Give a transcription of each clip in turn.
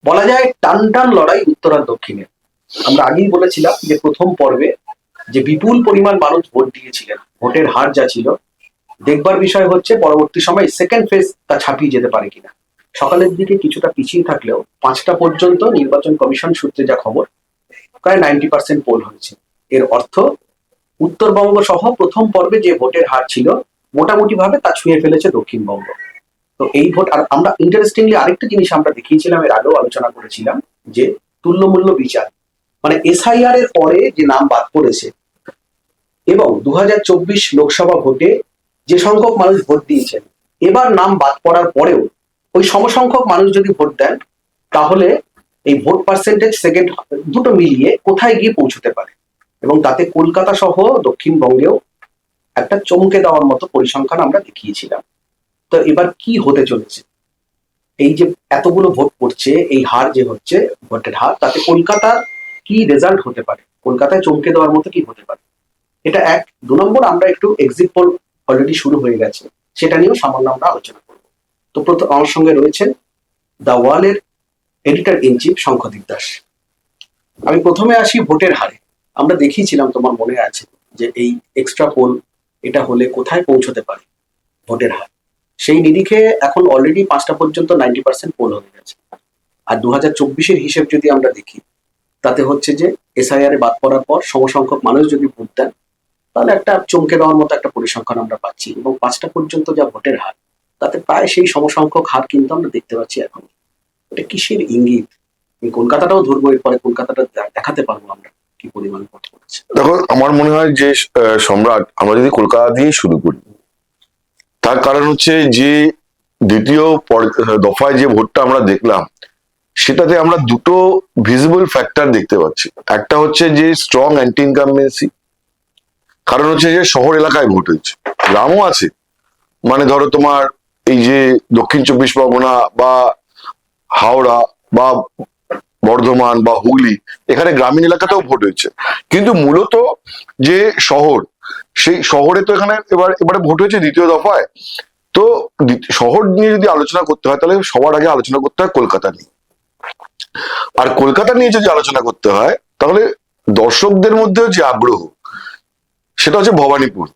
বলা যায় টান টান লড়াই উত্তর আর দক্ষিণে। আমরা আগেই বলেছিলাম যে প্রথম পর্বে যে বিপুল পরিমাণ মানুষ ভোট দিয়েছিলেন, ভোটের হার যা ছিল, দেখবার বিষয় হচ্ছে পরবর্তী সময় সেকেন্ড ফেজ তা ছাপিয়ে যেতে পারে কিনা। সকালের দিকে কিছুটা পিছিয়ে থাকলেও 5টা পর্যন্ত নির্বাচন কমিশন সূত্রে যা খবর, প্রায় 90% পোল হয়েছে। এর অর্থ উত্তরবঙ্গ সহ প্রথম পর্বে যে ভোটের হার ছিল মোটামুটি ভাবে তা ছুঁয়ে ফেলেছে দক্ষিণবঙ্গ। তো এই ভোট, আর আমরা ইন্টারেস্টিংলি আরেকটা জিনিস আমরা দেখিয়েছিলাম, এর আগেও আলোচনা করেছিলাম, যে তুল্যমূল্য বিচার, মানে এসআইআর এর পরে যে নাম বাদ পড়েছে এবং 2024 লোকসভা ভোটে যে সংখ্যক মানুষ ভোট দিয়েছেন, এবার নাম বাদ পড়ার পরেও ওই সমসংখ্যক মানুষ যদি ভোট দেন, তাহলে এই ভোট পার্সেন্টেজ সেকেন্ড দুটো মিলিয়ে কোথায় গিয়ে পৌঁছতে পারে। এবং তাতে কলকাতা সহ দক্ষিণবঙ্গেও একটা চমকে দেওয়ার মতো পরিসংখ্যান আমরা দেখিয়েছিলাম। তো এবার কি হতে চলেছে, এই যে এতগুলো ভোট পড়ছে, এই হার যে হচ্ছে ভোটের হার, তাতে কলকাতার কি রেজাল্ট হতে পারে, কলকাতায় চমকে দেওয়ার মতো কি হতে পারে, এটা এক। 2 নম্বর, আমরা একটু এক্সিট পোল অলরেডি শুরু হয়ে গেছে, সেটা নিয়েও সামান্য আমরা আলোচনা করব। তো প্রথম আমার সঙ্গে রয়েছেন দ্য ওয়ালের editor in chief Shankhadeep Das. আমি প্রথমে আসি ভোটের হারে। আমরা দেখিয়েছিলাম, তোমার মনে আছে, যে এই এক্সট্রা পোল এটা হলে কোথায় পৌঁছতে পারে ভোটের হার। সেই নিরিখে এখন অলরেডি 5টা পর্যন্ত 90% পোল হয়ে গেছে। আর 2024-এর হিসেব যদি আমরা দেখি, তাতে হচ্ছে যে এসআইআর এ বাদ পড়ার পর সমসংখ্যক মানুষ যদি ভোট দেন, তাহলে একটা চমকে দেওয়ার মতো একটা পরিসংখ্যান আমরা পাচ্ছি। এবং 5টা পর্যন্ত যা ভোটের হার, তাতে প্রায় সেই সমসংখ্যক হার কিন্তু আমরা দেখতে পাচ্ছি এখন। এটা কিসের ইঙ্গিত? এই কলকাতাটাও ধরবো, এরপরে কলকাতাটা দেখাতে পারবো আমরা কি পরিমাণ ভোট পড়েছে। দেখো, আমার মনে হয় যে সম্রাট, আমরা যদি কলকাতা দিয়েই শুরু করি, তার কারণ হচ্ছে যে দ্বিতীয় দফায় যে ভোটটা আমরা দেখলাম, সেটাতে আমরা দুটো ভিজিবল ফ্যাক্টর দেখতে পাচ্ছি। একটা হচ্ছে যে স্ট্রং অ্যান্টি ইনকামবেন্সি, কারণ হচ্ছে যে শহর এলাকায় ভোট হয়েছে, গ্রামও আছে। মানে ধরো তোমার এই যে দক্ষিণ 24 পরগনা বা হাওড়া বা বর্ধমান বা হুগলি, এখানে গ্রামীণ এলাকাতেও ভোট হয়েছে। কিন্তু মূলত যে শহর, সেই শহরে তো এখানে এবারে ভোট হয়েছে দ্বিতীয় দফায়। তো শহর নিয়ে যদি আলোচনা করতে হয়, তাহলে সবার আগে আলোচনা করতে হয় কলকাতা নিয়ে। আর কলকাতা নিয়ে যদি আলোচনা করতে হয়, তাহলে দর্শকদের মধ্যেও যে আগ্রহ, সেটা হচ্ছে ভবানীপুর।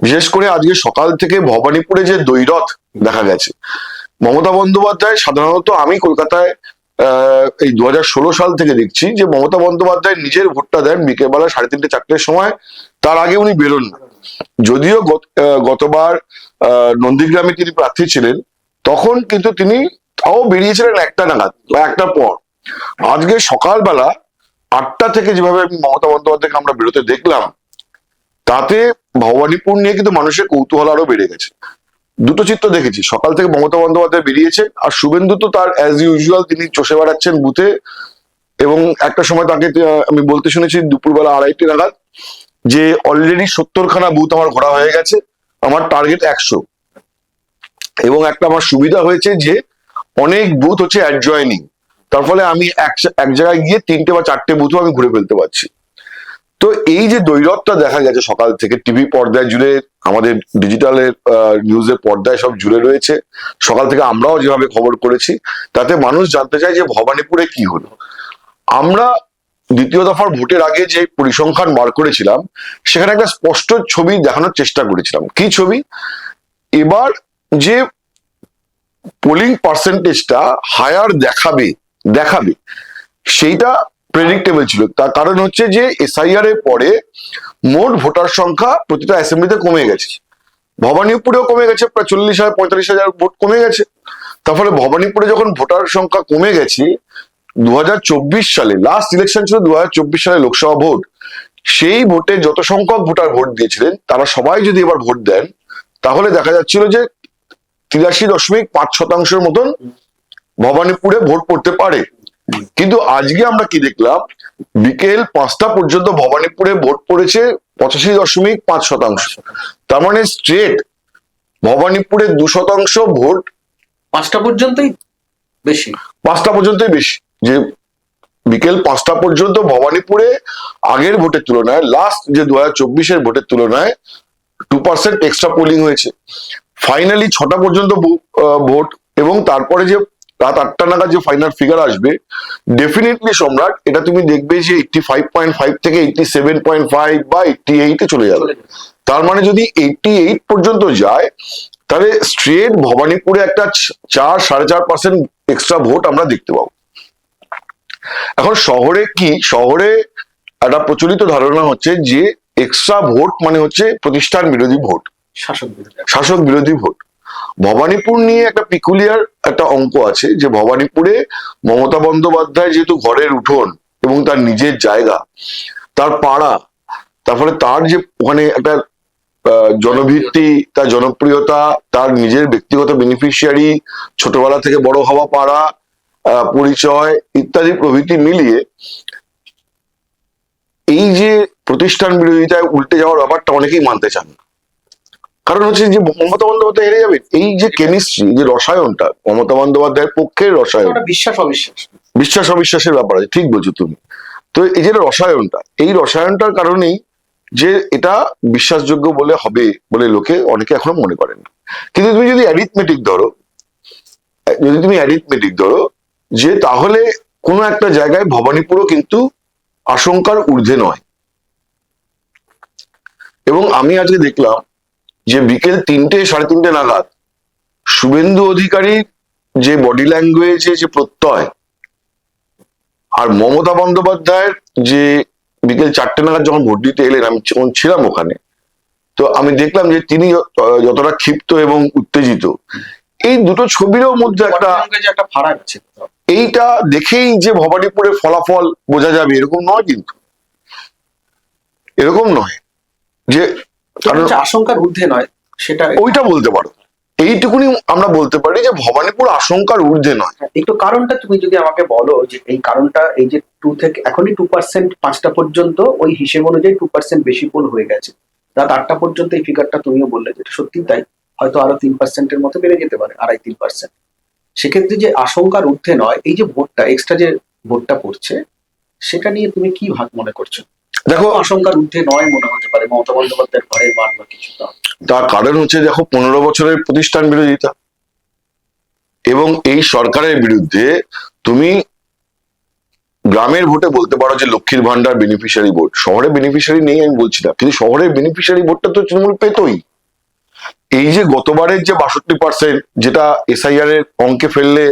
বিশেষ করে আজকে সকাল থেকে ভবানীপুরে যে দ্বৈরথ দেখা গেছে। মমতা বন্দ্যোপাধ্যায়, সাধারণত আমি কলকাতায় এই 2016 সাল থেকে দেখছি যে মমতা বন্দ্যোপাধ্যায় নিজের ভোটটা দেন বিকেলবেলা 3:30-4টের সময়, তার আগে উনি বেরোন না। যদিও গতবার নন্দীগ্রামে তিনি প্রার্থী ছিলেন, তখন কিন্তু তিনি তাও বেরিয়েছিলেন 1টা নাগাদ বা 1টার পর। আজকে সকালবেলা 8টা থেকে যেভাবে আমি মমতা বন্দ্যোপাধ্যায়কে আমরা বেরোতে দেখলাম, তাতে ভবানীপুর নিয়ে কিন্তু মানুষের কৌতূহল আরো বেড়ে গেছে। দুটো চিত্র দেখেছি, সকাল থেকে মমতা বন্দ্যোপাধ্যায় বেরিয়েছে, আর শুভেন্দু তো তার অ্যাজ ইউজুয়াল তিনি চষে বেড়াচ্ছেন বুথে। এবং একটা সময় তাকে আমি বলতে শুনেছি দুপুরবেলা 2:30 নাগাদ, যে অলরেডি 70খানা বুথ আমার ঘোরা হয়ে গেছে, আমার টার্গেট 100। এবং একটা আমার সুবিধা হয়েছে যে অনেক বুথ হচ্ছে অ্যাডজয়নিং, তার ফলে আমি এক জায়গায় গিয়ে 3টে বা 4টে বুথও আমি ঘুরে ফেলতে পারছি। তো এই যে দ্বৈরথটা দেখা গেছে সকাল থেকে টিভি পর্দায় জুড়ে, আমাদের ডিজিটালের নিউজের পর্দায় সব জুড়ে রয়েছে, সকাল থেকে আমরাও যেভাবে খবর করেছি, তাতে মানুষ জানতে চায় যে ভবানীপুরে কি হলো। আমরা দ্বিতীয় দফার ভোটের আগে যে পরিসংখ্যান বার করেছিলাম, সেখানে একটা স্পষ্ট ছবি দেখানোর চেষ্টা করেছিলাম। কি ছবি? এবার যে পোলিং পার্সেন্টেজটা হায়ার দেখাবে দেখাবে সেইটা প্রেডিক্টেবল ছিল। তার কারণ হচ্ছে যে এসআইআর এর পরে মোট ভোটার সংখ্যা প্রতিটা অ্যাসেম্বলিতে কমে গেছে, ভবানীপুরেও কমে গেছে, প্রায় 40,000-45,000 ভোট কমে গেছে। তার ফলে ভবানীপুরে যখন ভোটার সংখ্যা কমে গেছে, 2024 সালে লাস্ট ইলেকশন ছিল, 2024 সালে লোকসভা ভোট, সেই ভোটে যত সংখ্যক ভোটার ভোট দিয়েছিলেন, তারা সবাই যদি এবার ভোট দেন, তাহলে দেখা যাচ্ছিল যে 83.5% মতন ভবানীপুরে ভোট পড়তে পারে। কিন্তু আজকে আমরা কি দেখলাম, বিকেল 5টা পর্যন্ত ভবানীপুরে ভোট পড়েছে 85.5%। তার মানে স্ট্রেট ভবানীপুরে 2% ভোট 5টা পর্যন্তই বেশি, 5টা পর্যন্তই বেশি। যে বিকেল 5টা পর্যন্ত ভবানীপুরে আগের ভোটের তুলনায়, লাস্ট যে 2024-এর ভোটের তুলনায় 2% এক্সট্রা পোলিং হয়েছে। ফাইনালি 6টা পর্যন্ত ভোট, এবং তারপরে যে রাত 8টা নাগাদ যে ফাইনাল ফিগার আসবে, ডেফিনেটলি সম্রাট এটা তুমি দেখবে যে 85.5 থেকে 87.5 বা 88-এ চলে যাবে। তার মানে যদি 88 পর্যন্ত যায়, তাহলে স্ট্রেট ভবানীপুরে একটা 4-4.5% এক্সট্রা ভোট আমরা দেখতে পাবো। এখন শহরে কি, শহরে একটা প্রচলিত ধারণা হচ্ছে যে এক্সট্রা ভোট মানে হচ্ছে প্রতিষ্ঠান বিরোধী ভোট, শাসক বিরোধী ভোট। ভবানীপুর নিয়ে একটা পিকুলিয়ার একটা অঙ্ক আছে, যে ভবানীপুরে মমতা বন্দ্যোপাধ্যায় যেহেতু ঘরের উঠোন এবং তার নিজের জায়গা, তার পাড়া, তারপরে তার যে ওখানে একটা জনভিত্তি, তার জনপ্রিয়তা, তার নিজের ব্যক্তিগত বেনিফিশিয়ারি, ছোটবেলা থেকে বড় হওয়া পাড়া, পরিচয় ইত্যাদি প্রভৃতি মিলিয়ে এই যে প্রতিষ্ঠান বিরোধিতায় উল্টে যাওয়ার ব্যাপারটা অনেকেই মানতে চান না। কারণ হচ্ছে যে মমতা বন্দ্যোপাধ্যায় হেরে যাবে, এই যে কেমিস্ট্রি, যে রসায়নটা মমতা বন্দ্যোপাধ্যায়ের পক্ষের রসায়ন, বিশ্বাস অবিশ্বাসের ব্যাপার আছে, ঠিক বলছো তুমি। তো এই যে রসায়নটা, এই রসায়নটার কারণেই যে এটা বিশ্বাসযোগ্য বলে হবে বলে লোকে অনেকে এখনো মনে করেন না। কিন্তু তুমি যদি অ্যারিথমেটিক ধরো, যে তাহলে কোনো একটা জায়গায় ভবানীপুরও কিন্তু আশঙ্কার ঊর্ধ্বে নয়। এবং আমি আজকে দেখলাম যে বিকেল 3-3:30 নাগাদ শুভেন্দু অধিকারীর যে বডি ল্যাঙ্গুয়েজে যে প্রত্যয়, আর মমতা বন্দ্যোপাধ্যায়ের যে বিকেল 4টে নাগাদ যখন ভোট দিতে এলেন, আমি যখন ছিলাম ওখানে, তো আমি দেখলাম যে তিনি যতটা ক্ষিপ্ত এবং উত্তেজিত, এই দুটো ছবিরও মধ্যে একটা ফারাক আছে। এইটা দেখেই যে ভবানীপুরের ফলাফল বোঝা যাবে এরকম নয়, কিন্তু এরকম নয় যে কারণ আশঙ্কার ঊর্ধ্বে নয়, সেটা ওইটা বলতে পারো। এইটুকুনি আমরা বলতে পারি যে ভবানীপুর আশঙ্কার ঊর্ধ্বে নয়। একটু কারণটা তুমি যদি আমাকে বলো, যে এই কারণটা, এই যে 2 থেকে এখনই 2%, 5টা পর্যন্ত ওই হিসেব অনুযায়ী 2% বেশি পোল হয়ে গেছে, রাত 8টা পর্যন্ত এই ফিগারটা তুমিও বললে যেটা সত্যি তাই, হয়তো আরো 3%-এর মতো বেড়ে যেতে পারে, 2.5-3%। সেক্ষেত্রে যে আশঙ্কার ঊর্ধ্বে নয়, এই যে ভোটটা এক্সট্রা যে ভোটটা পড়ছে, সেটা নিয়ে তুমি কি ভাগ মনে করছো? দেখো, আশঙ্কার ঊর্ধ্বে নয় মনে হতে পারে মমতা বন্দ্যোপাধ্যায়ের ঘরের মান বা কিছু, তার কারণ হচ্ছে দেখো 15 বছরের প্রতিষ্ঠান বিরোধিতা, এবং এই সরকারের বিরুদ্ধে তুমি গ্রামের ভোটে বলতে পারো যে লক্ষ্মীর ভান্ডার বেনিফিশিয়ারি ভোট, শহরে বেনিফিশিয়ারি নেই আমি বলছি না, কিন্তু শহরের বেনিফিশিয়ারি ভোটটা তো তৃণমূল পেতই। এই যে গতবারের যে 62%, যেটা এসআইআর এর অঙ্কে ফেললে,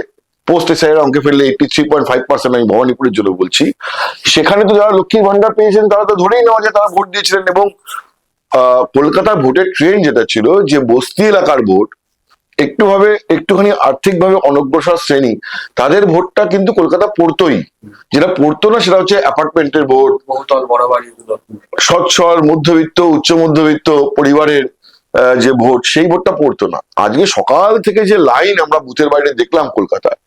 পোস্ট এসআইআর অঙ্কে ফেললে 83.5%, আমি ভবানীপুরের জন্য বলছি, সেখানে তো যারা লক্ষ্মীর ভান্ডার পেয়েছেন তারা তো ধরেই নেওয়া যায় তারা ভোট দিয়েছিলেন। এবং কলকাতার ভোটের ট্রেন্ড যেটা ছিল, যে বস্তি এলাকার ভোট, একটুখানি আর্থিকভাবে অনগ্রসর শ্রেণী, তাদের ভোটটা কিন্তু কলকাতা পড়তোই। যেটা পড়তো না সেটা হচ্ছে অ্যাপার্টমেন্টের ভোট, বহুতল বড় বাড়িগুলো, সচ্ছল মধ্যবিত্ত উচ্চ মধ্যবিত্ত পরিবারের যে ভোট, সেই ভোটটা পড়তো না। আজকে সকাল থেকে যে লাইন আমরা বুথের বাইরে দেখলাম কলকাতায়,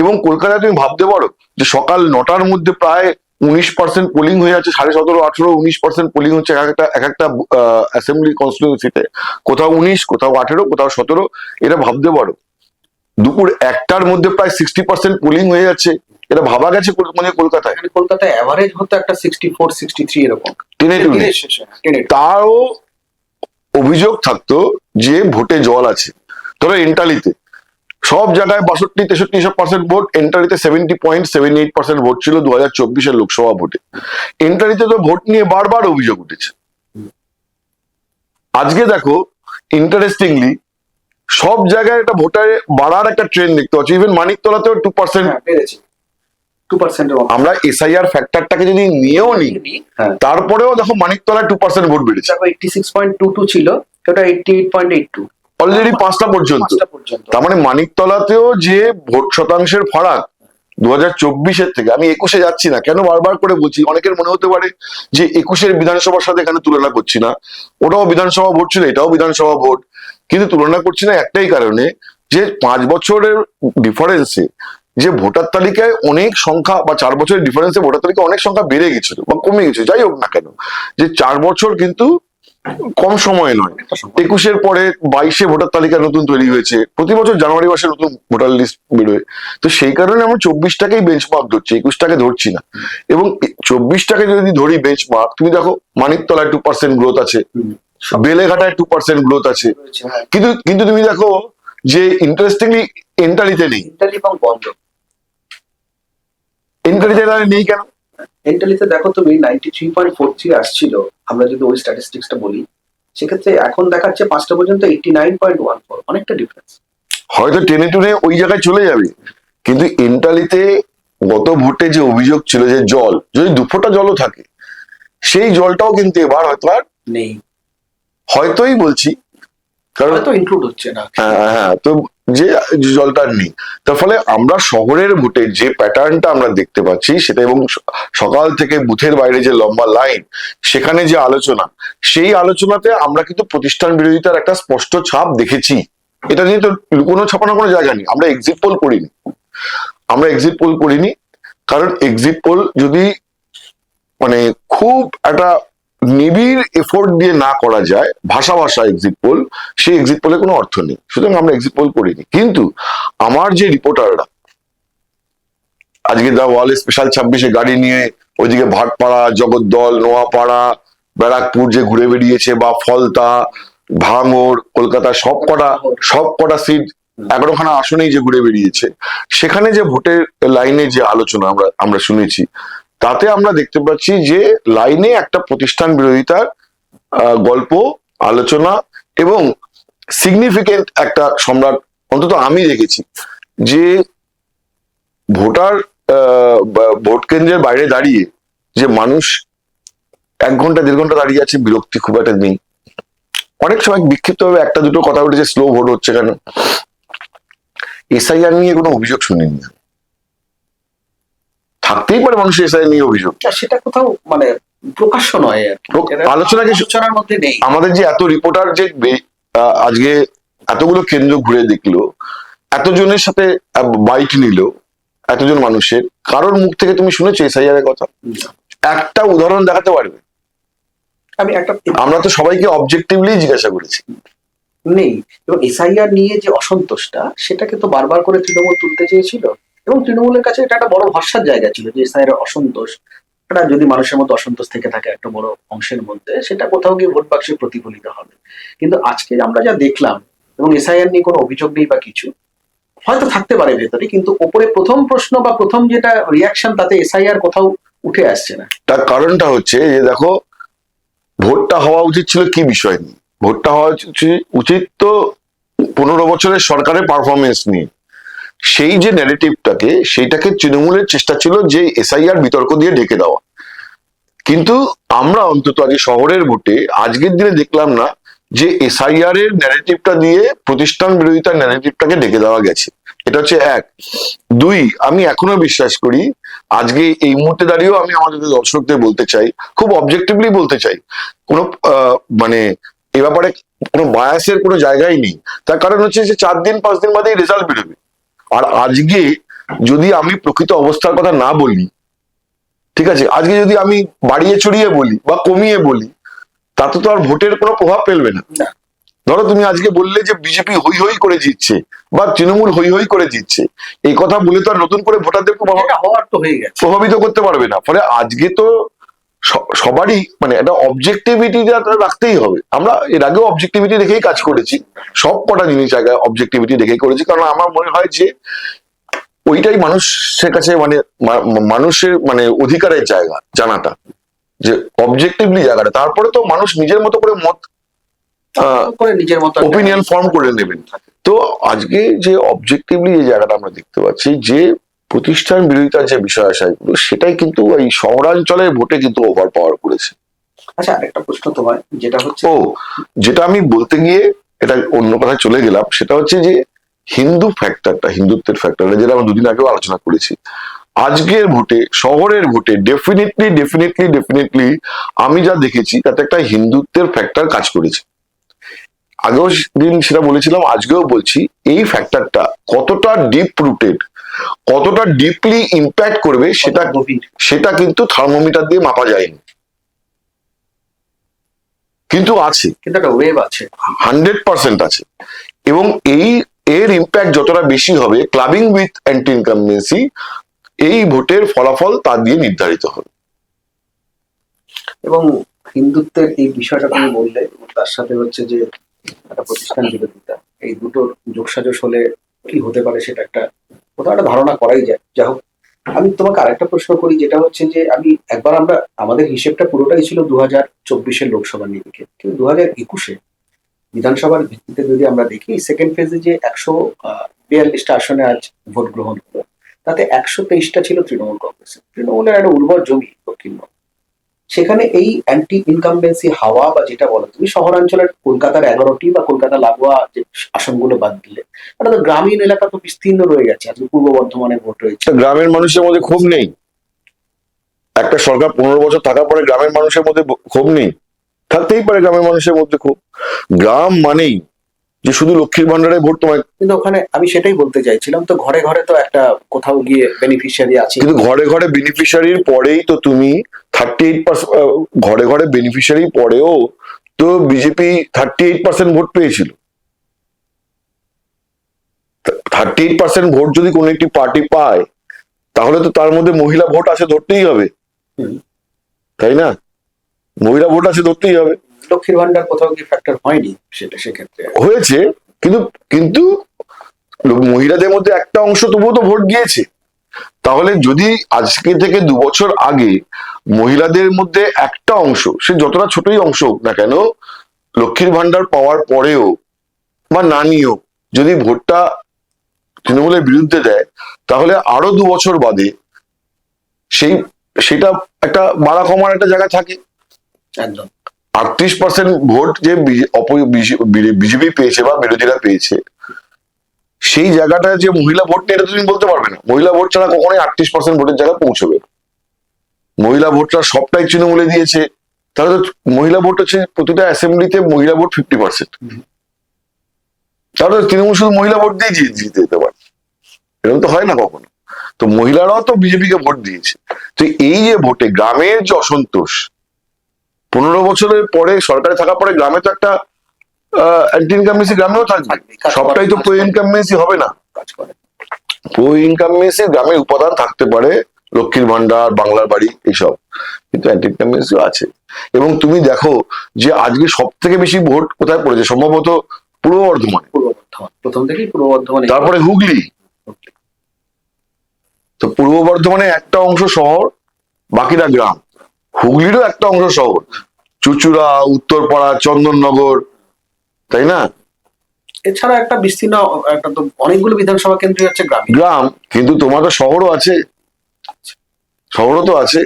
এবং কলকাতায় তুমি ভাবতে পারো যে সকাল 9টার মধ্যে প্রায় 19% পোলিং হয়ে যাচ্ছে, 17.5, 18, 19% পোলিং হচ্ছে এক একটা অ্যাসেম্বলি কনস্টিটিউয়েন্সিতে, কোথাও 19, কোথাও 18, কোথাও 17। এটা ভাবতে পারো দুপুর 1টার মধ্যে প্রায় 60% পোলিং হয়ে যাচ্ছে। এটা ভাবা গেছে মানে কলকাতায় অ্যাভারেজ হতো একটা 64-63 এরকম, তাও অভিযোগ থাকতো যে ভোটে জল আছে। ধরো এন্টালিতে সব জায়গায় 62-63% ভোট, এন্টালিতে 70.78% ভোট ছিল 2024-এর লোকসভা ভোটে। এন্টালিতে তো ভোট নিয়ে বারবার অভিযোগ উঠেছে। আজকে দেখো ইন্টারেস্টিংলি সব জায়গায় একটা ভোটার বাড়ার একটা ট্রেন্ড দেখতে পাচ্ছি, ইভেন মানিকতলাতেও 2% বেড়েছে। 2% আমরা এসআইআর ফ্যাক্টরটাকে যদি নিয়েও নিই, তারপরেও দেখো মানিকতলায় 2% ভোট বেড়েছে। 86.22 ছিল, ওটা 88.82, অলরেডি 5টা পর্যন্ত। তার মানে মানিকতলাতেও যে ভোট শতাংশের ফারাক 2024-এর থেকে, আমি 21-এ যাচ্ছি না, কেন বারবার করে বলছি, অনেকের মনে হতে পারে যে 21-এর বিধানসভার সাথে এখানে তুলনা করছি না, ওটাও বিধানসভা ভোট ছিল, এটাও বিধানসভা ভোট, কিন্তু তুলনা করছি না একটাই কারণে, যে 5 বছরের ডিফারেন্সে যে ভোটার তালিকায় অনেক সংখ্যা, বা 4 বছরের ডিফারেন্সে ভোটার তালিকায় অনেক সংখ্যা বেড়ে গেছিল বা কমে গেছিল, যাই হোক না কেন, যে 4 বছর কিন্তু কম সময় নয়। 21-এর পরে 22-এ ভোটার তালিকা নতুন তৈরি হয়েছে, প্রতি বছর জানুয়ারি মাসে নতুন ভোটার লিস্ট বেরোয়। তো সেই কারণে আমরা 24টাকেই বেঞ্চমার্ক ধরছি, 21টাকে ধরছি না। এবং 24টাকে যদি ধরি বেঞ্চমার্ক, তুমি দেখো মানিকতলায় 2% গ্রোথ আছে, বেলেঘাটায় 2% গ্রোথ আছে, কিন্তু তুমি দেখো যে ইন্টারেস্টিংলি এন্টালিতে নেই। এন্টালি এবং বন্ধ। এন্টালিতে নেই কেন? এন্টালিতে দেখো তুমি 93.43 আসছিল, আমরা যদি ওই স্ট্যাটিস্টিক্সটা বলি, সেক্ষেত্রে এখন দেখাচ্ছে 5টা পর্যন্ত 89.14, অনেকটা ডিফারেন্স। হয়তো টেনে টুনে ওই জায়গায় চলে যাবে, কিন্তু এন্টালিতে গত ভোটে যে অভিযোগ ছিল যে জল, যদি 2 ফোঁটা জলও থাকে, সেই জলটাও কিন্তু এবার হয়তো আর নেই, হয়তোই বলছি, কারণ হয়তো ইনক্লুড হচ্ছে না। হ্যাঁ, তো যে জলটা আর নেই, তার ফলে আমরা শহরের ভোটে যে প্যাটার্নটা আমরা দেখতে পাচ্ছি সেটা, এবং সকাল থেকে বুথের বাইরে যে লম্বা লাইন, সেখানে যে আলোচনা, সেই আলোচনাতে আমরা কিন্তু প্রতিষ্ঠান বিরোধিতার একটা স্পষ্ট ছাপ দেখেছি। এটা নিয়ে তো লুকোনো ছাপানোর কোনো জায়গা নেই। আমরা এক্সিট পোল করিনি, কারণ এক্সিট পোল যদি মানে খুব একটা নিবিড় এফোর্ট দিয়ে না করা যায়, ভাষা এক্সিট পোল, সেই এক্সিট পোলে কোনো অর্থ নেই। সুতরাং আমরা এক্সিট পোল করিনি। কিন্তু আমার যে রিপোর্টাররা আজকে দা ওয়ালে স্পেশাল 26-এ গাড়ি নিয়ে ওইদিকে ভাটপাড়া, জগদ্দল, নোয়াপাড়া, ব্যারাকপুর যে ঘুরে বেরিয়েছে, বা ফলতা, ভাঙড়, কলকাতার সব কটা সিট, 11খানা আসনেই যে ঘুরে বেরিয়েছে, সেখানে যে ভোটের লাইনে যে আলোচনা আমরা শুনেছি, তাতে আমরা দেখতে পাচ্ছি যে লাইনে একটা প্রতিষ্ঠান বিরোধিতার গল্প, আলোচনা, এবং সিগনিফিকেন্ট একটা সম্রাট অন্তত আমি দেখেছি। যে ভোটার ভোট কেন্দ্রের বাইরে দাঁড়িয়ে যে মানুষ 1 ঘন্টা 1.5 ঘন্টা দাঁড়িয়ে আছে, বিরক্তি খুব একটা নেই। অনেক সময় বিক্ষিপ্ত ভাবে একটা দুটো কথা উঠেছে, স্লো ভোট হচ্ছে কেন। এসআইআর নিয়ে কোনো অভিযোগ শুনিনি। থাকতেই পারে মানুষের এসআইআর নিয়ে অভিযোগ, সেটা কোথাও মানে প্রকাশ্য নয় আর কি, আলোচনার মধ্যে নেই। আমাদের যে এত রিপোর্টার যে আজকে এতগুলো কেন্দ্র ঘুরে দেখলো, এতজনের সাথে বাইট নিল, এতজন মানুষের, কারোর মুখ থেকে তুমি শুনেছো এসআইআর এর কথা? একটা উদাহরণ দেখাতে পারবে? আমরা তো সবাইকে অবজেক্টিভলি জিজ্ঞাসা করেছি, নেই। এবং এসআইআর নিয়ে যে অসন্তোষটা, সেটাকে তো বারবার করে তৃণমূল তুলতে চেয়েছিল, এবং তৃণমূলের কাছে এটা একটা বড় ভরসার জায়গা ছিল যে এসআইআর অসন্তোষ, এটা যদি মানুষের মধ্যে অসন্তোষ থেকে থাকে একটা বড় অংশের মধ্যে, সেটা কোথাও গিয়ে ভোট বাক্সে প্রতিফলিত হবে। কিন্তু আজকে আমরা যা দেখলাম, এবং এসআইআর নিয়ে কোনো অভিযোগ নেই বা কিছু, হয়তো থাকতে পারে ভেতরে, কিন্তু ওপরে প্রথম প্রশ্ন বা প্রথম যেটা রিয়াকশন, তাতে এসআইআর কোথাও উঠে আসছে না। তার কারণটা হচ্ছে যে দেখো, ভোটটা হওয়া উচিত ছিল কি বিষয় নিয়ে? ভোটটা হওয়া উচিত তো 15 বছরের সরকারের পারফরমেন্স নিয়ে। সেই যে ন্যারেটিভটাকে, সেইটাকে তৃণমূলের চেষ্টা ছিল যে এসআইআর বিতর্ক দিয়ে ঢেকে দেওয়া। কিন্তু আমরা অন্তত আজ শহরের ভোটে আজকের দিনে দেখলাম না যে এসআইআর এর ন্যারেটিভটা দিয়ে প্রতিষ্ঠান বিরোধিতার ন্যারেটিভটাকে ঢেকে দেওয়া গেছে। এটা হচ্ছে 1। 2, আমি এখনো বিশ্বাস করি, আজকে এই মুহূর্তে দাঁড়িয়েও আমি আমাদের দর্শকদের বলতে চাই, খুব অবজেক্টিভলি বলতে চাই, কোনো মানে এ ব্যাপারে কোনো বায়াসের কোনো জায়গাই নেই। তার কারণ হচ্ছে যে 4 দিন 5 দিন বাদেই রেজাল্ট বেরোবে। আর আজকে যদি আমি প্রকৃত অবস্থার কথা না বলি, ঠিক আছে, আজকে যদি আমি বাড়িয়ে চড়িয়ে বলি বা কমিয়ে বলি, তাতে তো আর ভোটের কোনো প্রভাব ফেলবে না। ধরো তুমি আজকে বললে যে বিজেপি হই হই করে জিতছে, বা তৃণমূল হই হই করে জিতছে, এই কথা বলে তো আর নতুন করে ভোটারদের প্রভাবিত করতে পারবে না। ফলে আজকে তো সবারই মানে একটা অবজেক্টিভিটি রাখতেই হবে। আমরা এর আগেও অবজেক্টিভিটি রেখেই কাজ করেছি, সব কটা জিনিস জায়গায় অবজেক্টিভিটি রেখেই করেছি, কারণ আমার মনে হয় যে ওইটাই মানুষের কাছে মানে মানুষের মানে অধিকারের জায়গা, জানাটা যে অবজেক্টিভলি জায়গাটা। তারপরে তো মানুষ নিজের মতো করে মত নিজের মতো ওপিনিয়ন ফর্ম করে নেবেন। তো আজকে যে অবজেক্টিভলি যে জায়গাটা আমরা দেখতে পাচ্ছি, যে প্রতিষ্ঠান বিরোধিতার যে বিষয় আশাগুলো, সেটাই কিন্তু এই শহরাঞ্চলের ভোটে কিন্তু ওভার পাওয়ার করেছে। আচ্ছা, আরেকটা প্রশ্ন তোমার, যেটা হচ্ছে যেটা আমি বলতে গিয়ে এটা অন্য কথায় চলে গেলাম, সেটা হচ্ছে যে হিন্দুত্বের ফ্যাক্টরটা, যেটা আমরা 2 দিন আগেও আলোচনা করেছি। আজকের ভোটে, শহরের ভোটে ডেফিনেটলি আমি যা দেখেছি তাতে একটা হিন্দুত্বের ফ্যাক্টর কাজ করেছে। আগেও দিন সেটা বলেছিলাম, আজকেও বলছি, এই ফ্যাক্টরটা কতটা ডিপ রুটেড, কতটা ডিপলি ইম্প্যাক্ট করবে, সেটা কিন্তু থার্মোমিটার দিয়ে মাপা যায়নি, কিন্তু আছে, কিন্তু একটা ওয়েভ আছে, 100% আছে। এবং এর ইম্প্যাক্ট যতটা বেশি হবে, ক্লাবিং উইথ অ্যান্টি ইনকামবেন্সি, এই ভোটের ফলাফল তা দিয়ে নির্ধারিত হবে। এবং হিন্দুত্বের এই বিষয়টা তুমি বললে, তার সাথে হচ্ছে যে একটা প্রতিষ্ঠান বিরোধিতা, এই দুটোর যোগসাজশ হলে কি হতে পারে সেটা একটা কোথাও একটা ধারণা করাই যায়। যাই হোক, আমি তোমাকে আরেকটা প্রশ্ন করি, যেটা হচ্ছে যে আমরা আমাদের হিসেবটা পুরোটাই ছিল 2024-এর লোকসভা নিরিখে, কিন্তু 2021-এ বিধানসভার ভিত্তিতে যদি আমরা দেখি, সেকেন্ড ফেজে যে 142টা আসনে আজ ভোট গ্রহণ হলো, তাতে 123টা ছিল তৃণমূল কংগ্রেসের। তৃণমূলের একটা উর্বর জমি দক্ষিণবঙ্গ, সেখানে এই অ্যান্টি ইনকামবেন্সি হাওয়া বা যেটা বলো তুমি, শহরাঞ্চলের কলকাতার 11টি বা কলকাতা লাগোয়া যে আসনগুলো বাদ দিলে, এটা তো গ্রামীণ এলাকা তো বিস্তীর্ণ রয়ে গেছে। আজকে পূর্ব বর্ধমানে ভোট রয়েছে। গ্রামের মানুষের মধ্যে ক্ষোভ নেই? একটা সরকার 15 বছর থাকার পরে গ্রামের মানুষের মধ্যে ক্ষোভ নেই? থাকতেই পারে গ্রামের মানুষের মধ্যে ক্ষোভ। গ্রাম মানেই যে শুধু লক্ষ্মীর ভান্ডারে ভোট তোমায়, কিন্তু ওখানে আমি সেটাই বলতে চাইছিলাম, তো ঘরে ঘরে তো একটা কোথাও গিয়ে বেনিফিশিয়ারি আছে। কিন্তু ঘরে ঘরে বেনিফিশিয়ারির পরেই তো তুমি 38%, ঘরে ঘরে বেনিফিশিয়ারি পরেও তো বিজেপি 38% ভোট পেয়েছিল। 38% ভোট যদি কোনো একটি পার্টি পায়, তাহলে তো তার মধ্যে মহিলা ভোট আছে, ধরতেই হবে, হুম। তাই না? মহিলা ভোট আছে, ধরতেই হবে। লক্ষ্মীর ভান্ডার কোথাও কি ফ্যাক্টর হয়নি সেটা সেক্ষেত্রে? হয়েছে, কিন্তু কিন্তু মহিলাদের মধ্যে একটা অংশ তবুও তো ভোট দিয়েছে। তাহলে যদি আজকে থেকে 2 বছর আগে মহিলাদের মধ্যে একটা অংশ, সে যতটা ছোটই অংশ হোক না কেন, লক্ষ্মীর ভান্ডার পাওয়ার পরেও বা না নিয়েও যদি ভোটটা তৃণমূলের বিরুদ্ধে দেয়, তাহলে আরো 2 বছর বাদে সেটা একটা বাড়া কমার একটা জায়গা থাকে। একদম। 38% ভোট যে বিজেপি পেয়েছে বা বিরোধীরা পেয়েছে, সেই জায়গাটা যে মহিলা ভোট নিয়ে, এটা তুমি বলতে পারবে না। মহিলা ভোট ছাড়া কখনোই 38% ভোটের জায়গায় পৌঁছবে না। মহিলা ভোটটা সবটাই তৃণমূলে দিয়েছে, তাহলে তো মহিলা ভোট হচ্ছে প্রতিটা অ্যাসেম্বলিতে মহিলা ভোট 50%। তাহলে তৃণমূল শুধু মহিলা ভোট দিয়ে জিতে যেতে পারে? এরকম তো হয় না কখনো। তো মহিলারাও তো বিজেপিকে ভোট দিয়েছে। তো এই যে ভোটে গ্রামের যে অসন্তোষ, 15 বছরের পরে সরকারে থাকার পরে গ্রামে তো একটা অ্যান্টি ইনকামবেন্সি গ্রামেও থাকবে। সবটাই তো প্রো ইনকামবেন্সি হবে না। কাজ করে। প্রো ইনকামবেন্সি গ্রামের উপাদান থাকতে পারে, লক্ষ্মীর ভান্ডার, বাংলার বাড়ি, এইসব, কিন্তু অ্যান্টি ইনকামবেন্সিও আছে। এবং তুমি দেখো যে আজকে সব থেকে বেশি ভোট কোথায় পড়েছে, সম্ভবত পূর্ব বর্ধমানে। পূর্ব বর্ধমান প্রথম থেকেই, পূর্ব বর্ধমানে, তারপরে হুগলি। তো পূর্ব বর্ধমানে একটা অংশ শহর, বাকিটা গ্রাম। হুগলিরও একটা অংশ শহর, চুচুড়া, উত্তরপাড়া, চন্দননগর, তাই না? এছাড়া একটা বিস্তীর্ণ একটা তো অনেকগুলো বিধানসভা কেন্দ্রই হচ্ছে গ্রামীণ। গ্রাম, কিন্তু তোমার তো শহরও আছে, শহরও তো আছে।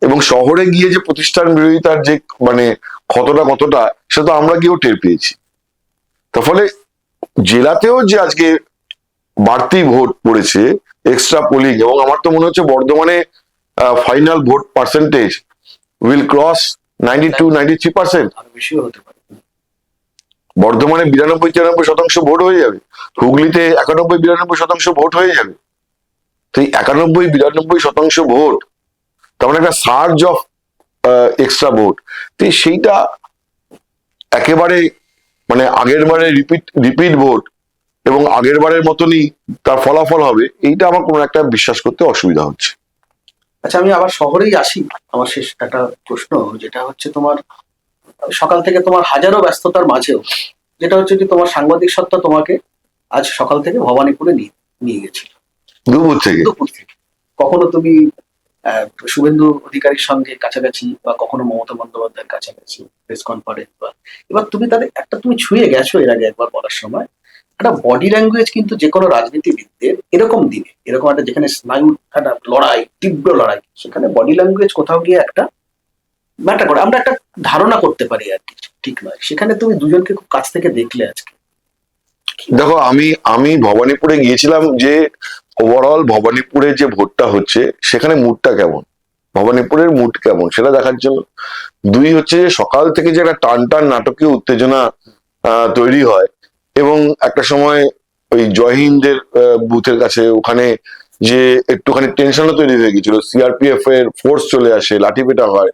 এবং শহরে গিয়ে যে প্রতিষ্ঠান বিরোধিতার যে মানে কতটা সেটা তো আমরা গিয়েও টের পেয়েছি। তার ফলে জেলাতেও যে আজকে বাড়তি ভোট পড়েছে, এক্সট্রা পোলিং, এবং আমার তো মনে হচ্ছে বর্ধমানে final vote percentage will cross 92-93%। আরো বেশিও হতে পারে। বর্ধমানে 92-93% ভোট হয়ে যাবে, হুগলিতে 91-92% ভোট হয়ে যাবে। তো এই 91-92% ভোট, তার মানে একটা সার্জ অফ এক্সট্রা ভোট। তো সেইটা একেবারে মানে আগের বারে রিপিট ভোট এবং আগের বারের মতনই তার ফলাফল হবে, এইটা আমার কোনো একটা বিশ্বাস করতে অসুবিধা হচ্ছে। আচ্ছা, আমি আবার শহরেই আসি। আমার শেষ একটা প্রশ্ন, যেটা হচ্ছে তোমার সকাল থেকে তোমার হাজারো ব্যস্ততার মাঝেও, যেটা হচ্ছে যে তোমার সাংবাদিক সত্তা তোমাকে আজ সকাল থেকে ভবানীপুরে নিয়ে গেছিল। দুপুর থেকে। দুপুর থেকে কখনো তুমি শুভেন্দু অধিকারীর সঙ্গে কাছাকাছি, বা কখনো মমতা বন্দ্যোপাধ্যায়ের কাছাকাছি প্রেস কনফারেন্স, বা এবার তুমি তাদের একটা তুমি ছুঁয়ে গেছো এর আগে একবার বলার সময়। একটা বডি ল্যাঙ্গুয়েজ কিন্তু যে কোনো রাজনীতিবিদদের এরকম দিনে, এরকম একটা যেখানে স্নায়ু একটা লড়াই, তীব্র লড়াই, সেখানে বডি ল্যাঙ্গুয়েজ কোথাও গিয়ে একটা ম্যাটার করে। আমরা একটা ধারণা করতে পারি আর কিছু ঠিক নয়। সেখানে তুমি দুজনকে খুব কাছ থেকে দেখলে আজকে। দেখো, আমি ভবানীপুরে গিয়েছিলাম, যে ওভারঅল ভবানীপুরে যে ভোটটা হচ্ছে সেখানে মুডটা কেমন, ভবানীপুরের মুড কেমন সেটা দেখার জন্য। দুই হচ্ছে যে সকাল থেকে যে একটা টান নাটকীয় উত্তেজনা তৈরি হয়, এবং একটা সময় ওই জয় হিন্দের বুথের কাছে ওখানে যে একটুখানি টেনশনও তৈরি হয়ে গেছিল, সিআরপিএফ এর ফোর্স চলে আসে, লাঠিপেটা হয়।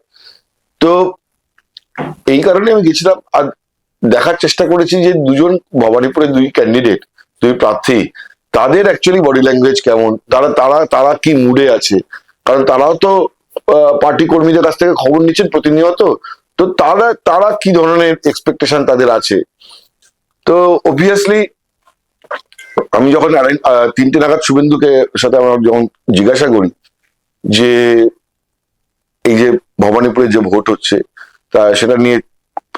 তো এই কারণে আমি গেছিলাম আর দেখার চেষ্টা করেছি যে দুজন ভবানীপুরের দুই ক্যান্ডিডেট, দুই প্রার্থী, তাদের অ্যাকচুয়ালি বডি ল্যাঙ্গুয়েজ কেমন, তারা তারা তারা কি মুডে আছে। কারণ তারাও তো পার্টি কর্মীদের কাছ থেকে খবর নিচ্ছেন প্রতিনিয়ত। তো তারা তারা কি ধরনের এক্সপেকটেশন তাদের আছে। তো অবভিয়াসলি আমি যখন 3টে নাগাদ শুভেন্দুকে সাথে আমরা যখন জিজ্ঞাসা করি যে এই যে ভবানীপুরে যে ভোট হচ্ছে তা সেটা নিয়ে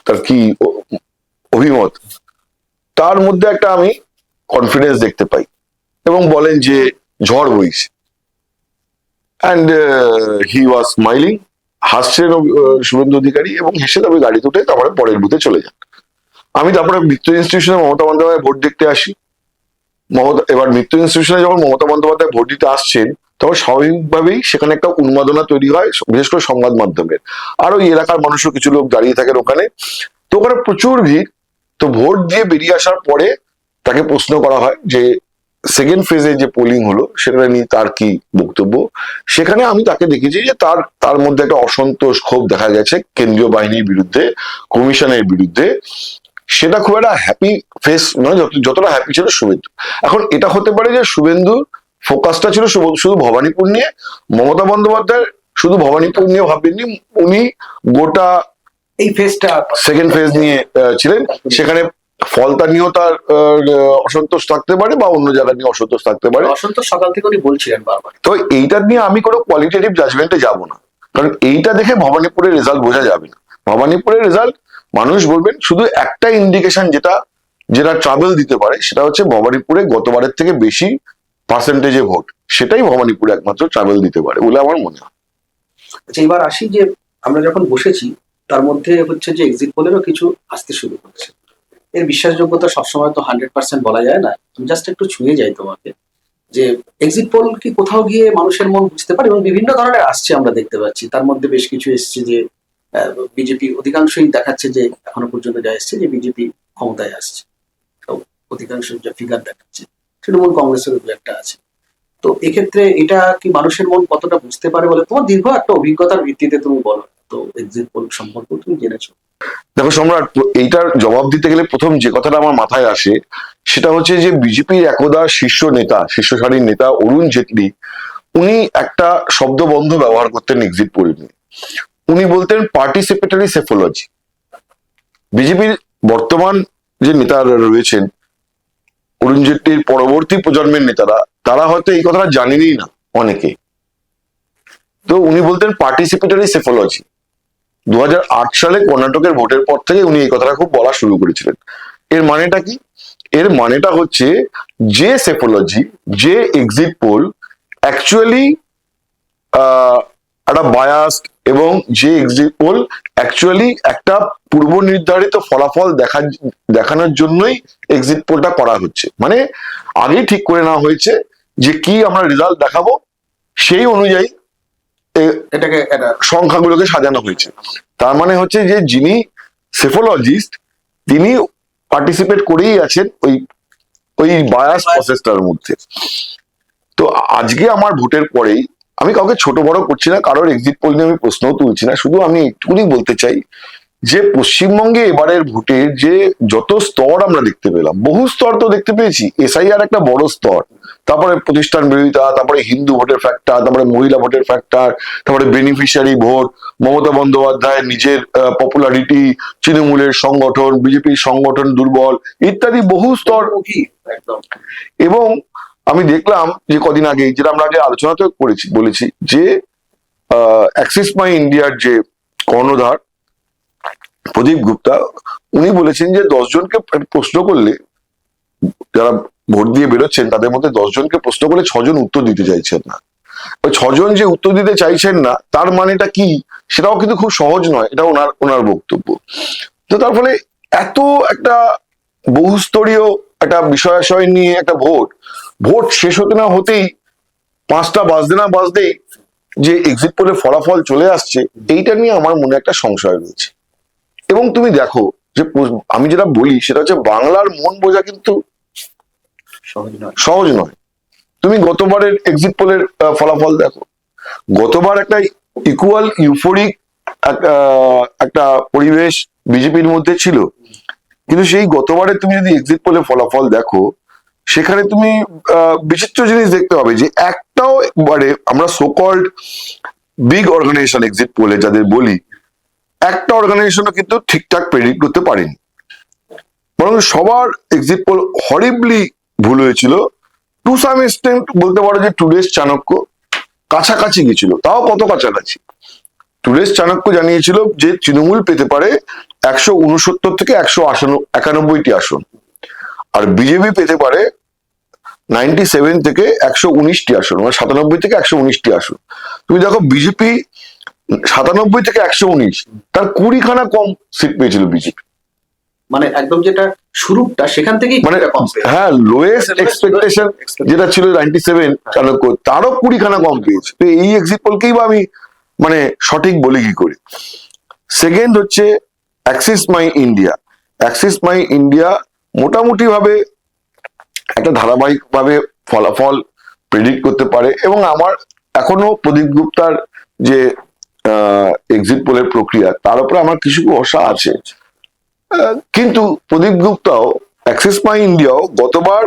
তার কি অভিমত, তার মধ্যে একটা আমি কনফিডেন্স দেখতে পাই এবং বলেন যে ঝড় বইছে, অ্যান্ড হি ওয়াজ স্মাইলিং, হাসছেন শুভেন্দু অধিকারী, এবং হেসে তবে গাড়ি তুলে তারপরে পরের বুথে চলে যান। আমি তারপরে মিত্র ইনস্টিটিউশনে মমতা বন্দ্যোপাধ্যায় ভোট দেখতে আসি। এবার মিত্র ইনস্টিটিউশনে যখন মমতা বন্দ্যোপাধ্যায় ভোট দিতে আসছেন তখন স্বাভাবিকভাবেই সেখানে একটা উন্মাদনা তৈরি হয়, বিশেষ করে সংবাদ মাধ্যমের। আর ওই এলাকার মানুষও কিছু লোক দাঁড়িয়ে থাকেন ওখানে, তো ওখানে প্রচুর ভিড়। তো ভোট দিয়ে বেরিয়ে আসার পরে তাকে প্রশ্ন করা হয় যে সেকেন্ড ফেজে যে পোলিং হলো সেটা নিয়ে তার কি বক্তব্য। সেখানে আমি তাকে দেখেছি যে তার মধ্যে একটা অসন্তোষ, ক্ষোভ দেখা গেছে কেন্দ্রীয় বাহিনীর বিরুদ্ধে, কমিশনের বিরুদ্ধে। সেটা খুব একটা হ্যাপি ফেস নয় যতটা হ্যাপি ছিল শুভেন্দু। এখন এটা হতে পারে যে শুভেন্দুর ফোকাসটা ছিল শুধু ভবানীপুর নিয়ে, মমতা বন্দ্যোপাধ্যায় শুধু ভবানীপুর নিয়ে ভাবেননি, উনি গোটা এই ফেজটা সেকেন্ড ফেজ নিয়ে ছিলেন। সেখানে ফলতা নিয়েও তার অসন্তোষ থাকতে পারে বা অন্য জায়গা নিয়ে অসন্তোষ থাকতে পারে। অসন্তোষ সকাল থেকে উনি বলছিলেন বারবার। তো এইটা নিয়ে আমি কোনো কোয়ালিটেটিভ জাজমেন্টে যাব না, কারণ এইটা দেখে ভবানীপুরের রেজাল্ট বোঝা যাবে না। ভবানীপুরের রেজাল্ট মানুষ বলবেন শুধু একটা ইন্ডিকেশন যেটা ট্রাভেল দিতে পারে, সেটা হচ্ছে ভবানীপুরে গতবারের থেকে বেশি পার্সেন্টেজে ভোট, সেটাই ভবানীপুরে একমাত্র ট্রাভেল দিতে পারে বলে আমার মনে হয়। আচ্ছা, এবার আসি যে আমরা যখন বসেছি তার মধ্যে হচ্ছে যে এক্সিট পোলেরও কিছু আসতে শুরু করছে। এর বিশ্বাসযোগ্যতা সবসময় তো 100% বলা যায় না, জাস্ট একটু ছুঁয়ে যায় তোমাকে যে এক্সিট পোল কি কোথাও গিয়ে মানুষের মন বুঝতে পারে, এবং বিভিন্ন ধরনের আসছে আমরা দেখতে পাচ্ছি। তার মধ্যে বেশ কিছু এসছে যে বিজেপি অধিকাংশই দেখাচ্ছে যে এখনো পর্যন্ত যা এসছে যে বিজেপি ক্ষমতায় আসছে, তো অধিকাংশ যা ফিগার দেখাচ্ছে। তৃণমূল কংগ্রেসের উপর একটা আছে। তো এক্ষেত্রে এটা কি মানুষের মন কতটা বুঝতে পারে বলে তোমার দীর্ঘ একটা অভিজ্ঞতার ভিত্তিতে তুমি বলো, তো এক্সিট পোল সম্পর্কে তুমি জেনেছো? দেখো সম্রাট, এইটার জবাব দিতে গেলে প্রথম যে কথাটা আমার মাথায় আসে সেটা হচ্ছে যে বিজেপির একদা শীর্ষ সারির নেতা অরুণ জেটলি, উনি একটা শব্দবন্ধ ব্যবহার করতেন এক্সিট পোল নিয়ে। উনি বলতেন পার্টিসিপেটরি সেফোলজি। বিজেপির বর্তমান যে নেতারা রয়েছেন, অরুণ জেটলির পরবর্তী প্রজন্মের নেতারা, তারা হয়তো এই কথাটা জানেনই না অনেকে। তো উনি বলতেন পার্টিসিপেটরি সেফোলজি। 2008 সালে কর্ণাটকের ভোটের পর থেকে উনি এই কথাটা খুব বলা শুরু করেছিলেন। এর মানেটা কি? এর মানেটা হচ্ছে যে সেফোলজি, যে এক্সিট পোল অ্যাকচুয়ালি একটা বায়াসড, এবং যে এক্সিট পোল অ্যাকচুয়ালি একটা পূর্ব নির্ধারিত ফলাফল দেখানোর জন্যই এক্সিট পোলটা করা হচ্ছে। মানে আগেই ঠিক করে নেওয়া হয়েছে যে কি আমরা রেজাল্ট দেখাবো, সেই অনুযায়ী এটাকে সংখ্যাগুলোকে সাজানো হয়েছে। তার মানে হচ্ছে যে যিনি সেফোলজিস্ট তিনি পার্টিসিপেট করেই আছেন ওই বায়াস প্রসেসটার মধ্যে। তো আজকে আমার ভোটের পরেই, আমি কাউকে ছোট বড় করছি না, কারোর এক্সিট পোল নিয়ে আমি প্রশ্নও তুলছি না, শুধু আমি একটুকুনি বলতে চাই যে পশ্চিমবঙ্গে এবারের ভোটের যে যত স্তর আমরা দেখতে পেলাম, বহু স্তর তো দেখতে পেয়েছি। এসআইআর একটা বড় স্তর, তারপরে প্রতিষ্ঠান বিরোধিতা, তারপরে হিন্দু ভোটের ফ্যাক্টর, তারপরে মহিলা ভোটের ফ্যাক্টর, তারপরে বেনিফিশিয়ারি ভোট, মমতা বন্দ্যোপাধ্যায় নিজের পপুলারিটি, তৃণমূলের সংগঠন, বিজেপির সংগঠন দুর্বল, ইত্যাদি বহু স্তর। একদম। এবং আমি দেখলাম যে কদিন আগে, যেটা আমরা আগে আলোচনাতেও বলেছি যে অ্যাক্সিস মাই ইন্ডিয়ার যে কর্ণধার প্রদীপ গুপ্তা, উনি বলেছেন যে 10 জনকে প্রশ্ন করলে, যারা ভোট দিয়ে বেরোচ্ছেন তাদের মধ্যে 10 জনকে প্রশ্ন করলে 6 জন উত্তর দিতে চাইছেন না। 6 জন যে উত্তর দিতে চাইছেন না তার মানেটা কি সেটাও কিন্তু খুব সহজ নয়, এটা ওনার বক্তব্য। তো তার ফলে এত একটা বহুস্তরীয় একটা বিষয়াশয় নিয়ে একটা ভোট শেষ হতে না হতেই, 5টা বাজতে না বাজতেই যে এক্সিট পোলের ফলাফল চলে আসছে, এইটা নিয়ে আমার মনে একটা সংশয় রয়েছে। এবং তুমি দেখো যে আমি যেটা বলি সেটা হচ্ছে বাংলার মন বোঝা কিন্তু সহজ নয়। তুমি গতবারের এক্সিট পোলের ফলাফল দেখো, গতবার একটা ইকুয়াল ইউফোরিক একটা পরিবেশ বিজেপির মধ্যে ছিল, কিন্তু সেই গতবারে তুমি যদি এক্সিট পোলের ফলাফল দেখো, সেখানে তুমি বিচিত্র জিনিস দেখতে পাবে যে একটাও, মানে আমরা সোকল্ড বিগ অর্গানাইজেশন এক্সিট পোলে যাদের বলি, একটা অর্গানাইজেশনও কিন্তু ঠিকঠাক প্রেডিক্ট করতে পারেনি। বরং সবার এক্সিট পোল হরিবলি ভুল হয়েছিল। টু সাম এক্সটেন্ট বলতে পারো যে টুডেস চাণক্য কাছাকাছি গেছিল, তাও কত কাছাকাছি। টুডেস চাণক্য জানিয়েছিল যে তৃণমূল পেতে পারে 169 থেকে 191টি আসন, আর বিজেপি পেতে পারে 97 থেকে 119টি আসন, মানে 97 থেকে 119টি আসন। তুমি দেখো বিজেপি 97 থেকে 119, তার 20খানা কম সিট পেয়েছিল বিজেপি। মানে একদম যেটা শুরুটা সেখান থেকেই মানে কম হ্যাঁ, লোয়েস্ট এক্সপেকটেশন যেটা ছিল 97 চাণক্য, তারও 20খানা কম পেয়েছে। তো এই এক্সিট পোলকেই বা আমি মানে সঠিক বলি কি করে। সেকেন্ড হচ্ছে Axis my India. Axis my India মোটামুটি ভাবে একটা ধারাবাহিক ভাবে ফলাফল প্রেডিক্ট করতে পারে, এবং আমার এখনো প্রদীপ গুপ্তার যে এক্সিট পোলের প্রক্রিয়া তার উপরে আমার কিছু ভরসা আছে। কিন্তু প্রদীপ গুপ্তাও অ্যাক্সিস মাই ইন্ডিয়াও গতবার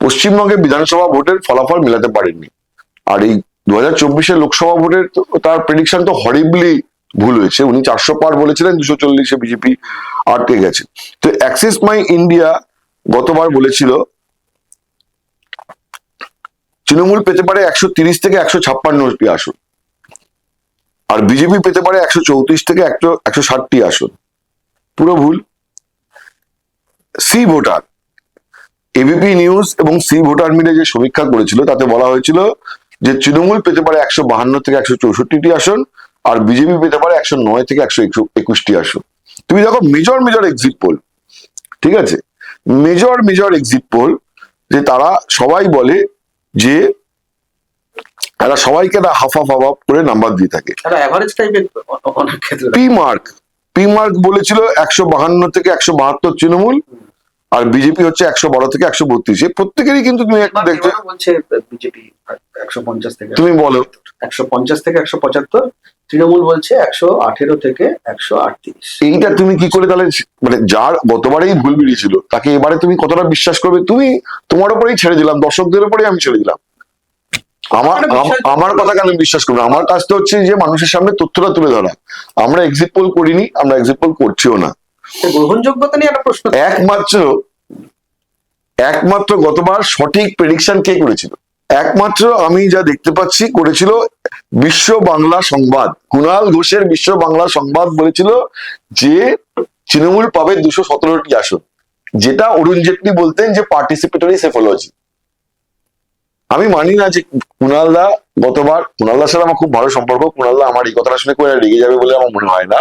পশ্চিমবঙ্গের বিধানসভা ভোটের ফলাফল মেলাতে পারেননি, আর এই 2024 লোকসভা ভোটের তার প্রেডিকশন তো হরিবলি ভুল হয়েছে। উনি 400 পার বলেছিলেন, 240-এ বিজেপি আটকে গেছে। তো অ্যাক্সিস মাই ইন্ডিয়া গতবার বলেছিল তৃণমূল পেতে পারে 130 থেকে 156টি আসন, আর বিজেপি পেতে পারে 134 থেকে 160টি আসন। পুরো ভুল। সি ভোটার, এবিপি নিউজ এবং সি ভোটার মিলে যে সমীক্ষা করেছিল তাতে বলা হয়েছিল যে তৃণমূল পেতে পারে 152 থেকে 164টি আসন, আর বিজেপি পেতে পারে 109 থেকে 121টি আসন। তুমি দেখো মেজর মেজর এক্সিট পোল, ঠিক আছে, মেজর এক্সিট পোল, যে তারা সবাই বলে যে এরা সবাইকে হাফ করে নাম্বার দিয়ে থাকে। পি মার্ক বলেছিল 152 থেকে 172 তৃণমূল, আর বিজেপি হচ্ছে 112 থেকে 132। প্রত্যেকেরই কিন্তু তুমি একটা দেখছো বিজেপি 150 থেকে, তুমি বলো 150 থেকে 175, তৃণমূল বলছে 118 থেকে 138। এইটা তুমি কি করে তাহলে, মানে যার গতবারেই ভুল বেরিয়েছিল তাকে এবারে তুমি কতটা বিশ্বাস করবে? তুমি তোমার উপরেই ছেড়ে দিলাম, দর্শকদের উপরেই আমি ছেড়ে দিলাম। আমার কথা কেন বিশ্বাস করবে? আমার কাজটা হচ্ছে যে মানুষের সামনে তথ্যটা তুলে ধরা। আমরা এক্সিট পোল করিনি, আমরা এক্সিট পোল করছিও না। গ্রহণযোগ্যতা নিয়ে একটা প্রশ্ন, একমাত্র গতবার সঠিক প্রেডিকশন কে করেছিল? একমাত্র আমি যা দেখতে পাচ্ছি করেছিল বিশ্ব বাংলা সংবাদ। কুণাল ঘোষের বিশ্ব বাংলা সংবাদ বলেছিল যে তৃণমূল পাবে 217টি আসন, যেটা অরুণ জেটলি বলতেন যে পার্টিসিপেটরি সেফোলজি। আমি মানি না যে কুণালদা গতবার, কুণালদার সাথে আমার খুব ভালো সম্পর্ক, কুণালদা আমার এই কথাটা শুনে করে রেগে যাবে বলে আমার মনে হয় না।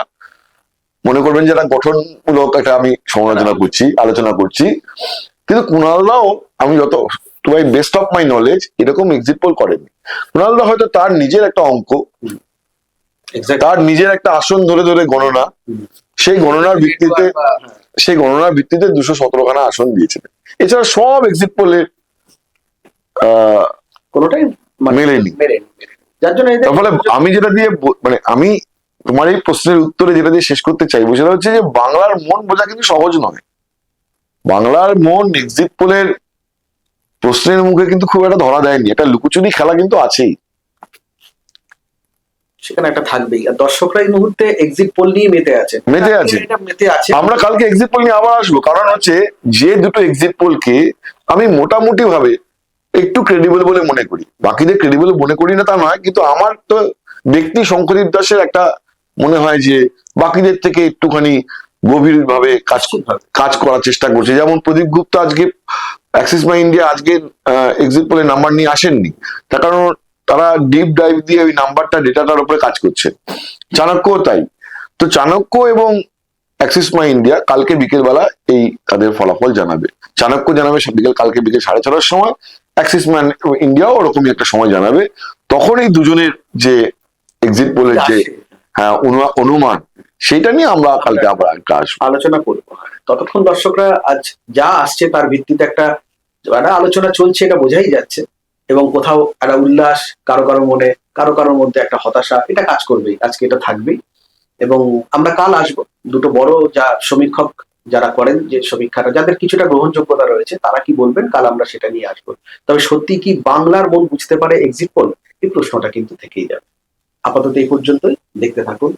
মনে করবেন যে একটা গঠনমূলক একটা আমি সমালোচনা করছি, আলোচনা করছি, কিন্তু কুণালদাও আমি যত to my best of my knowledge এরকম এক্সিট পোল করেনি। কুণালদা হয়তো তার নিজের একটা অঙ্ক, তার নিজের একটা আসন ধরে ধরে গণনা, সেই গণনার ভিত্তিতে 217খানা আসন দিয়েছিলেন। এছাড়া সব এক্সিট পোলে কোনোটাই মেলেনি। যার জন্য ফলে আমি যেটা দিয়ে মানে আমি তোমার এই প্রশ্নের উত্তরে যেটা দিয়ে শেষ করতে চাইবো সেটা হচ্ছে যে বাংলার মন বোঝা কিন্তু সহজ নয়। বাংলার মন এক্সিট পোলের প্রশ্নের মুখে কিন্তু খুব একটা ধরা দেয়নি, একটা লুকোচুরি খেলা কিন্তু আছেই, সেখানে একটা থাকবেই। আর দর্শকরা এই মুহূর্তে এক্সিট পোল নিয়ে মেতে আছে। আমরা কালকে এক্সিট পোল নিয়ে আবার আসবো, কারণ হচ্ছে যে দুটো এক্সিট পোলকে আমি মোটামুটি ভাবে একটু ক্রেডিবল বলে মনে করি, বাকিদের ক্রেডিবল মনে করি না তা নয়, কিন্তু আমার তো ব্যক্তি শঙ্করদীপ দাসের একটা মনে হয় যে বাকিদের থেকে একটুখানি গভীর ভাবে কাজ করার চেষ্টা করছে। যেমন প্রদীপ গুপ্তা আজকে অ্যাক্সিস মাই ইন্ডিয়া আজকে এক্সিট পোলে নাম্বার নিয়ে আসেননি, তার কারণ তারা ডিপ ডাইভ দিয়ে ওই নাম্বারটা ডেটাটার উপরে কাজ করছে। চাণক্যও তাই। তো চাণক্য এবং অ্যাক্সিস মাই ইন্ডিয়া কালকে বিকেল বেলা এই তাদের ফলাফল জানাবে। চাণক্য জানাবে কালকে বিকেল 6:30টার সময়, অ্যাক্সিস মাই ইন্ডিয়াও ওরকমই একটা সময় জানাবে। তখন এই দুজনের যে এক্সিট পোলের যে অনুমান, সেটা নিয়ে আমরা কালকে আবার আলোচনা করবো। ততক্ষণ দর্শকরা আজ যা আসছে তার ভিত্তিতে একটা আলোচনা চলছে, এটা বোঝাই যাচ্ছে, এবং কোথাও একটা উল্লাস, কারো মনে, কারোর মধ্যে একটা হতাশা, এটা কাজ করবেই, আজকে এটা থাকবেই। এবং আমরা কাল আসবো, দুটো বড় যা সমীক্ষক যারা করেন যে সমীক্ষাটা, যাদের কিছুটা গ্রহণযোগ্যতা রয়েছে, তারা কি বলবেন কাল আমরা সেটা নিয়ে আসবো। তবে সত্যি কি বাংলার মন বুঝতে পারে এক্সিট পোল? এই প্রশ্নটা কিন্তু থেকেই যাবে। আপাতত এই পর্যন্তই, দেখতে থাকুন।